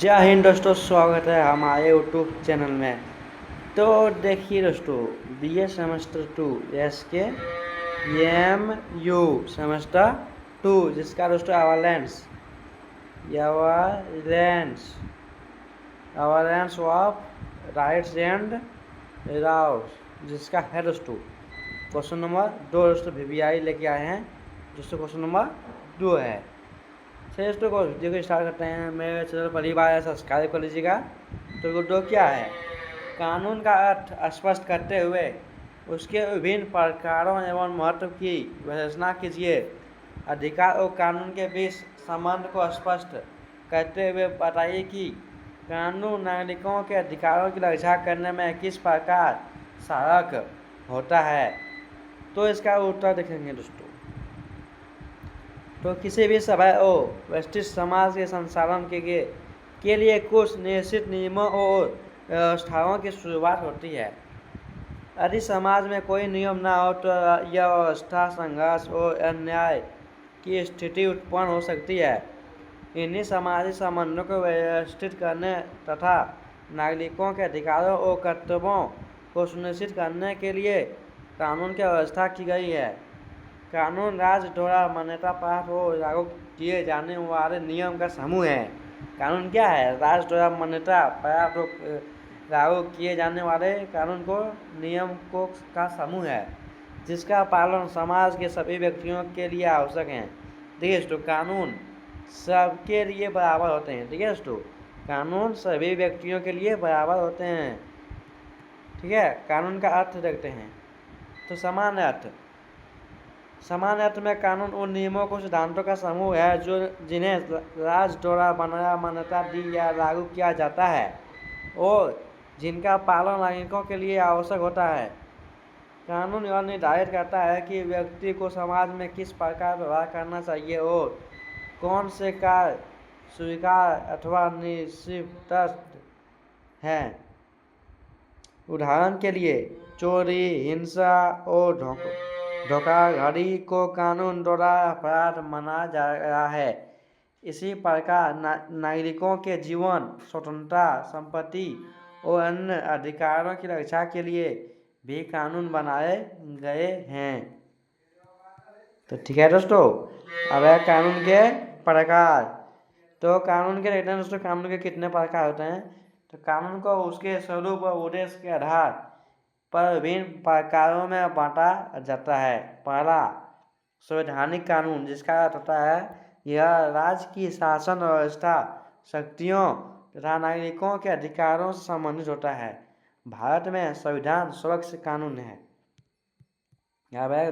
जय हिंद दोस्तों, स्वागत है हमारे यूट्यूब चैनल में। तो देखिए दोस्तों, बीए सेमेस्टर 2 एस के एम यू सेमेस्टर 2 जिसका दोस्तों अवालेंस ऑफ राइट्स एंड राउस जिसका है दोस्तों क्वेश्चन नंबर 2 दोस्तों वीवीआई लेके आए हैं, जिससे क्वेश्चन नंबर 2 है। चलिए दोस्तों को वीडियो को स्टार्ट करते हैं। मेरे चैनल पहली बार है सब्सक्राइब कर लीजिएगा। तो वीडियो क्या है, कानून का अर्थ स्पष्ट करते हुए उसके विभिन्न प्रकारों एवं महत्व की विवेचना कीजिए। अधिकार और कानून के बीच संबंध को स्पष्ट करते हुए बताइए कि कानून नागरिकों के अधिकारों की रक्षा करने में किस प्रकार सहायक होता है। तो इसका उत्तर देखेंगे दोस्तों। तो किसी भी सभा और व्यवस्थित समाज के संचालन के लिए कुछ निश्चित नियमों और व्यवस्थाओं की शुरुआत होती है। यदि समाज में कोई नियम न हो तो यह व्यवस्था संघर्ष और अन्याय की स्थिति उत्पन्न हो सकती है। इन्हीं सामाजिक संबंधों को व्यवस्थित करने तथा नागरिकों के अधिकारों और कर्तव्यों को सुनिश्चित करने के लिए कानून की व्यवस्था की गई है। कानून राज्य द्वारा मान्यता प्राप्त और लागू किए जाने वाले नियम का समूह है। कानून क्या है, राज्य द्वारा मान्यता प्राप्त और लागू किए जाने वाले कानून को नियम को का समूह है जिसका पालन समाज के सभी व्यक्तियों के लिए आवश्यक है। ठीक है दोस्तों, कानून सबके लिए बराबर होते हैं। ठीक है दोस्तों, कानून सभी व्यक्तियों के लिए बराबर होते हैं। ठीक है, कानून का अर्थ देखते हैं। तो सामान्य अर्थ में कानून उन नियमों को सिद्धांतों का समूह है जो जिन्हें राज्य द्वारा बनाया मान्यता दी या लागू किया जाता है और जिनका पालन नागरिकों के लिए आवश्यक होता है। कानून यह निर्धारित करता है कि व्यक्ति को समाज में किस प्रकार व्यवहार करना चाहिए और कौन से कार्य स्वीकार अथवा निषिद्ध हैं। उदाहरण के लिए चोरी, हिंसा और धोखाधड़ी को कानून द्वारा अपराध माना जा रहा है। इसी प्रकार नागरिकों के जीवन, स्वतंत्रता, संपत्ति और अन्य अधिकारों की रक्षा के लिए भी कानून बनाए गए हैं। तो ठीक है दोस्तों, अब है कानून के प्रकार। तो कानून के देखते हैं दोस्तों, कानून के कितने प्रकार होते हैं। तो कानून को उसके स्वरूप और उद्देश्य के आधार पर विभिन्न प्रकारों में बांटा जाता है। पहला, संवैधानिक कानून, जिसका अर्थ होता है यह राज्य की शासन व्यवस्था, शक्तियों तथा नागरिकों के अधिकारों से संबंधित होता है। भारत में संविधान सर्वोच्च कानून है। अब है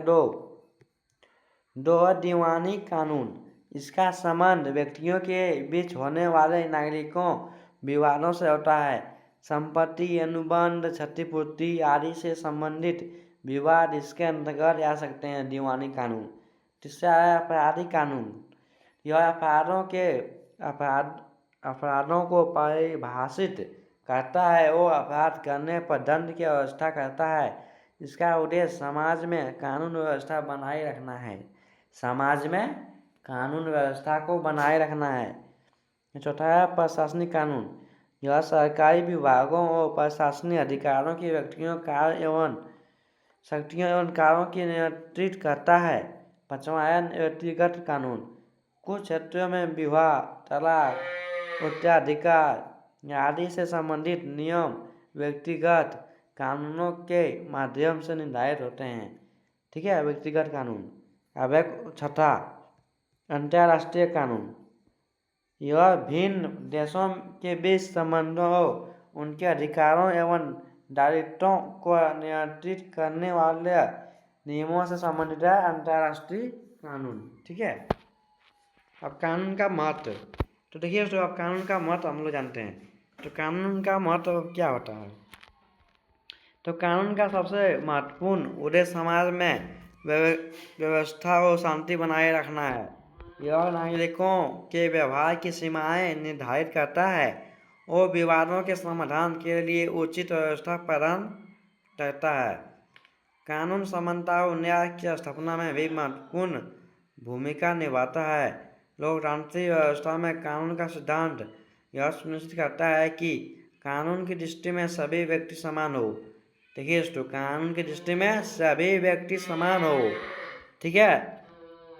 दो दीवानी कानून, इसका संबंध व्यक्तियों के बीच होने वाले नागरिकों विवादों से होता है। संपत्ति, अनुबंध, क्षतिपूर्ति आदि से संबंधित विवाद इसके अंतर्गत आ सकते हैं। दीवानी कानून। तीसरा है आपराधिक कानून, यह अपराधों को परिभाषित करता है और अपराध करने पर दंड की व्यवस्था करता है। इसका उद्देश्य समाज में कानून व्यवस्था बनाए रखना है। समाज में कानून व्यवस्था को बनाए रखना है। चौथा है प्रशासनिक कानून, यह सरकारी विभागों और प्रशासनिक अधिकारों की व्यक्तियों, कार्य एवं शक्तियों एवं कार्यों की नियंत्रित करता है। पांचवा है व्यक्तिगत कानून, कुछ क्षेत्रों में विवाह, तलाक, उत्तराधिकार आदि से संबंधित नियम व्यक्तिगत कानूनों के माध्यम से निर्धारित होते हैं। ठीक है, व्यक्तिगत कानून। अब एक छठा, अंतर्राष्ट्रीय कानून, यह भिन्न देशों के बीच संबंधों और उनके अधिकारों एवं दायित्वों को नियंत्रित करने वाले नियमों से संबंधित है। अंतर्राष्ट्रीय कानून। ठीक है, अब कानून का महत्व। तो देखिए दोस्तों, अब कानून का महत्व हम लोग जानते हैं। तो कानून का महत्व क्या होता है। तो कानून का सबसे महत्वपूर्ण उद्देश्य समाज में व्यवस्था और शांति बनाए रखना है। यह नागरिकों के व्यवहार की सीमाएं निर्धारित करता है और विवादों के समाधान के लिए उचित व्यवस्था प्रदान करता है। कानून समानता और न्याय की स्थापना में भी महत्वपूर्ण भूमिका निभाता है। लोकतांत्रिक व्यवस्था में कानून का सिद्धांत यह सुनिश्चित करता है कि कानून की दृष्टि में सभी व्यक्ति समान हो। देखिए दोस्तों, कानून की दृष्टि में सभी व्यक्ति समान हो। ठीक है।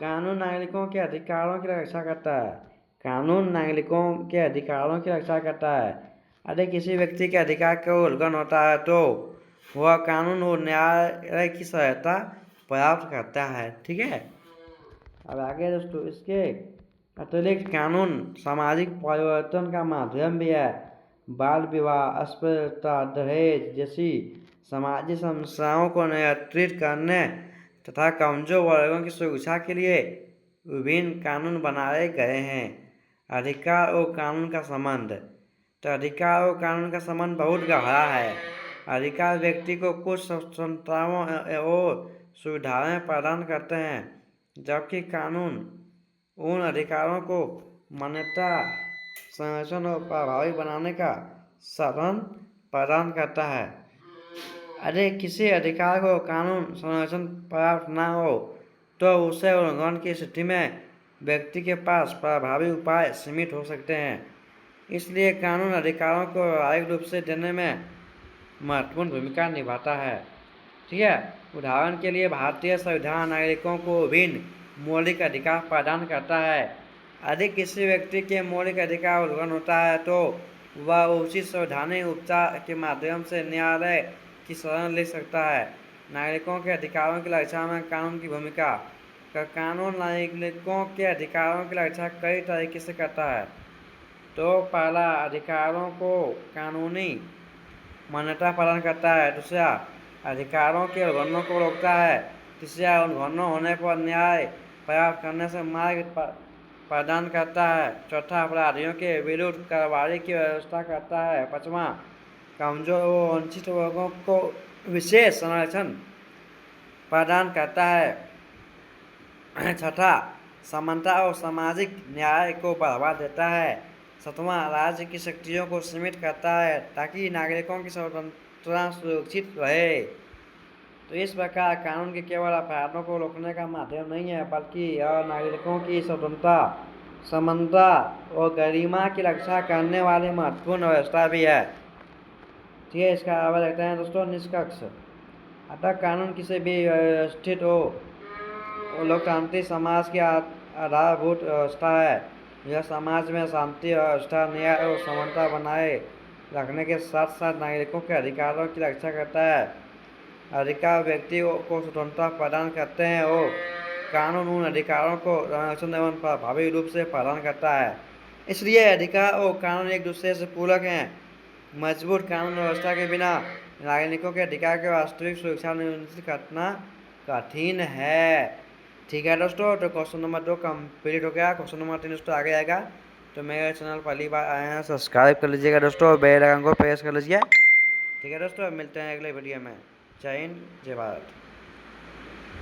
कानून नागरिकों के अधिकारों की रक्षा करता है। कानून नागरिकों के अधिकारों की रक्षा करता है। यदि किसी व्यक्ति के अधिकार का उल्लंघन होता है तो वह कानून और न्याय की सहायता प्राप्त करता है। ठीक है। अब आगे दोस्तों, इसके अतिरिक्त कानून सामाजिक परिवर्तन का माध्यम भी है। बाल विवाह, अस्पृश्यता, दहेज जैसी सामाजिक समस्याओं को नियंत्रित करने तथा कमजोर वर्गों की सुरक्षा के लिए विभिन्न कानून बनाए गए हैं। अधिकार और कानून का संबंध। तो अधिकार और कानून का संबंध बहुत गहरा है। अधिकार व्यक्ति को कुछ स्वतंत्रताओं और सुविधाएं प्रदान करते हैं, जबकि कानून उन अधिकारों को मान्यता, संरक्षण और प्रभावी बनाने का साधन प्रदान करता है। यदि किसी अधिकार को कानून संरक्षण प्राप्त न हो तो उसे उल्लंघन की स्थिति में व्यक्ति के पास प्रभावी उपाय सीमित हो सकते हैं। इसलिए कानून अधिकारों को व्यावहारिक रूप से देने में महत्वपूर्ण भूमिका निभाता है। ठीक है। उदाहरण के लिए भारतीय संविधान नागरिकों को विभिन्न मौलिक अधिकार प्रदान करता है। यदि किसी व्यक्ति के मौलिक अधिकार उल्लंघन होता है तो वह उचित संवैधानिक उपचार के माध्यम से न्यायालय की शरण ले सकता है। नागरिकों के अधिकारों की रक्षा में कानून की भूमिका। कानून नागरिकों के अधिकारों की रक्षा कई तरीके से करता है। तो पहला, अधिकारों को कानूनी मान्यता प्रदान करता है। दूसरा, अधिकारों के उल्लंघनों को रोकता है। तीसरा, उल्लंघन होने पर न्याय प्राप्त करने से मार्ग प्रदान करता है। चौथा, अपराधियों के विरुद्ध कार्रवाई की व्यवस्था करता है। पांचवा, कमजोर व वंचित वर्गों को विशेष संरक्षण प्रदान करता है। छठा, समानता और सामाजिक न्याय को बढ़ावा देता है। सातवां, राज्य की शक्तियों को सीमित करता है ताकि नागरिकों की स्वतंत्रता सुरक्षित रहे। तो इस प्रकार कानून के केवल अपराधों को रोकने का माध्यम नहीं है, बल्कि यह नागरिकों की स्वतंत्रता, समानता और गरिमा की रक्षा करने वाली महत्वपूर्ण व्यवस्था भी है। ठीक है। इसका आवाज रखते हैं दोस्तों, निष्पक्ष। अतः कानून किसी भी व्यवस्थित और लोकतांत्रिक समाज की आधारभूत व्यवस्था है। यह समाज में शांति, व्यवस्था, न्याय और समानता बनाए रखने के साथ साथ नागरिकों के अधिकारों की रक्षा करता है। अधिकार व्यक्ति को स्वतंत्रता प्रदान करते हैं और कानून उन अधिकारों को संरक्षण एवं प्रभावी रूप से प्रदान करता है। इसलिए अधिकार और कानून एक दूसरे से पूरक हैं। मजबूत कानून व्यवस्था के बिना नागरिकों के अधिकार की वास्तविक सुरक्षा सुनिश्चित करना कठिन है। ठीक है दोस्तों, तो क्वेश्चन नंबर 2 कंप्लीट हो गया। क्वेश्चन नंबर 3 दोस्तों आगे आएगा। तो मेरे चैनल पहली बार आए हैं, सब्सक्राइब कर लीजिएगा दोस्तों, बेल आइकन को प्रेस कर लीजिए। ठीक है दोस्तों, मिलते हैं अगले वीडियो में। जय हिंद, जय भारत।